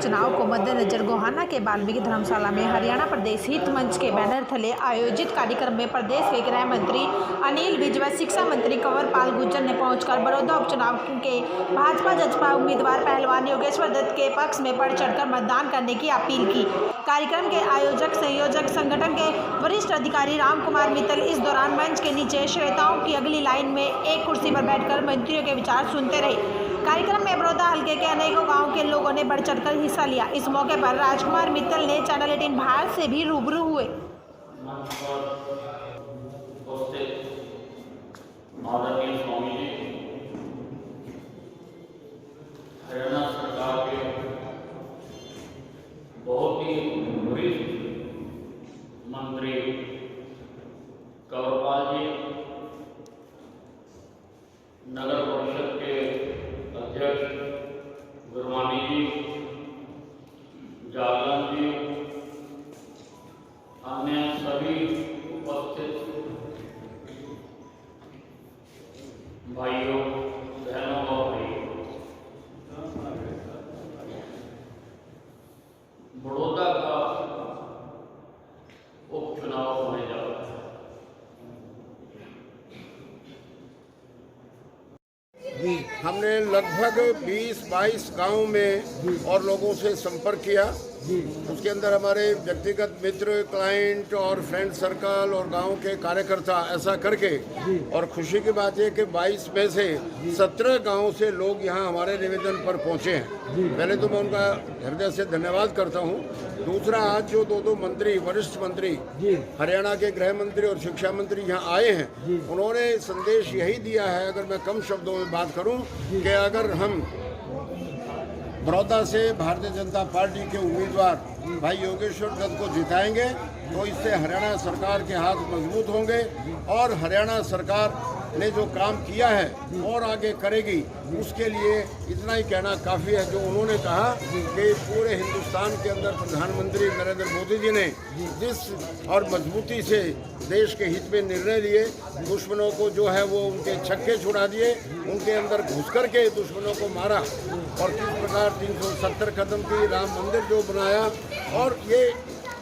उपचुनाव को मद्देनजर गोहाना के वाल्मीकि धर्मशाला में हरियाणा प्रदेश हित मंच के बैनर तले आयोजित कार्यक्रम में प्रदेश के गृह मंत्री अनिल विज व शिक्षा मंत्री कंवरपाल गुर्जर ने पहुंचकर बड़ौदा उपचुनाव के भाजपा जजपा उम्मीदवार पहलवान योगेश्वर दत्त के पक्ष में बढ़ चढ़कर मतदान करने की अपील की। कार्यक्रम के आयोजक संयोजक संगठन के वरिष्ठ अधिकारी राम कुमार मित्तल इस दौरान मंच के नीचे श्रोताओं की अगली लाइन में एक कुर्सी पर बैठकर मंत्रियों के विचार सुनते रहे। कार्यक्रम में बड़ौदा हल्के के अनेकों गांव के लोगों ने बढ़ चढ़कर हिस्सा लिया। इस मौके पर राजकुमार मित्तल ने चैनल 18 भारत से भी रूबरू हुए। हरियाणा सरकार के बहुत ही वरिष्ठ मंत्री कंवरपाल जी, नगर परिषद के अध्यक्ष गुरवानी जी, जागरण जी, अन्य सभी उपस्थित भाइयों बहनों और भाइयों, बड़ौदा का उपचुनाव होने जा रहा है। हमने लगभग 20-22 गांव में और लोगों से संपर्क किया। उसके अंदर हमारे व्यक्तिगत मित्र, क्लाइंट और फ्रेंड सर्कल और गांव के कार्यकर्ता ऐसा करके, और खुशी की बात है कि 22 में से 17 गांव से लोग यहां हमारे निवेदन पर पहुंचे हैं। पहले तो मैं उनका हृदय से धन्यवाद करता हूं। दूसरा, आज जो दो मंत्री, वरिष्ठ मंत्री, हरियाणा के गृह मंत्री और शिक्षा मंत्री यहाँ आए हैं, उन्होंने संदेश यही दिया है, अगर मैं कम शब्दों में बात करूँ, कि अगर हम बड़ौदा से भारतीय जनता पार्टी के उम्मीदवार भाई योगेश्वर दत्त को जिताएंगे तो इससे हरियाणा सरकार के हाथ मजबूत होंगे और हरियाणा सरकार ने जो काम किया है और आगे करेगी, उसके लिए इतना ही कहना काफ़ी है। जो उन्होंने कहा कि पूरे हिंदुस्तान के अंदर प्रधानमंत्री नरेंद्र मोदी जी ने जिस और मजबूती से देश के हित में निर्णय लिए, दुश्मनों को जो है वो उनके छक्के छुड़ा दिए, उनके अंदर घुस कर के दुश्मनों को मारा, और किस प्रकार 370 कदम की राम मंदिर जो बनाया, और ये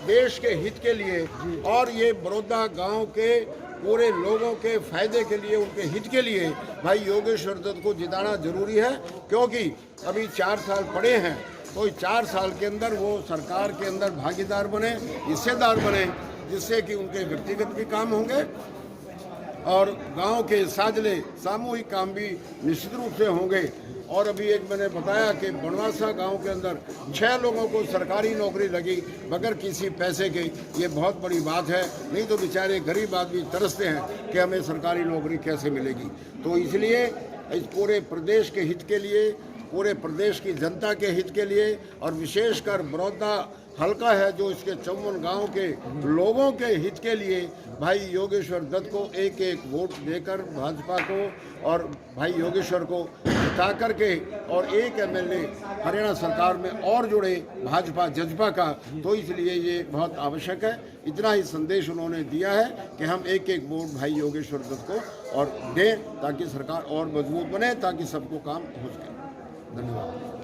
देश के हित के लिए और ये बड़ौदा गांव के पूरे लोगों के फायदे के लिए, उनके हित के लिए भाई योगेश्वर दत्त को जिताना जरूरी है। क्योंकि अभी 4 साल पड़े हैं, तो 4 साल के अंदर वो सरकार के अंदर भागीदार बने, हिस्सेदार बने, जिससे कि उनके व्यक्तिगत भी काम होंगे और गांव के साझले सामूहिक काम भी निश्चित रूप से होंगे। और अभी एक मैंने बताया कि बनवासा गांव के अंदर 6 लोगों को सरकारी नौकरी लगी बगैर किसी पैसे के। ये बहुत बड़ी बात है, नहीं तो बेचारे गरीब आदमी तरसते हैं कि हमें सरकारी नौकरी कैसे मिलेगी। तो इसलिए इस पूरे प्रदेश के हित के लिए, पूरे प्रदेश की जनता के हित के लिए, और विशेषकर बड़ौदा हल्का है जो इसके 54 गांव के लोगों के हित के लिए भाई योगेश्वर दत्त को एक वोट देकर भाजपा को और भाई योगेश्वर को जिता करके और एक एमएलए हरियाणा सरकार में और जुड़े भाजपा जजपा का, तो इसलिए ये बहुत आवश्यक है। इतना ही संदेश उन्होंने दिया है कि हम एक वोट भाई योगेश्वर दत्त को और दें ताकि सरकार और मजबूत बने, ताकि सबको काम हो सके। धन्यवाद।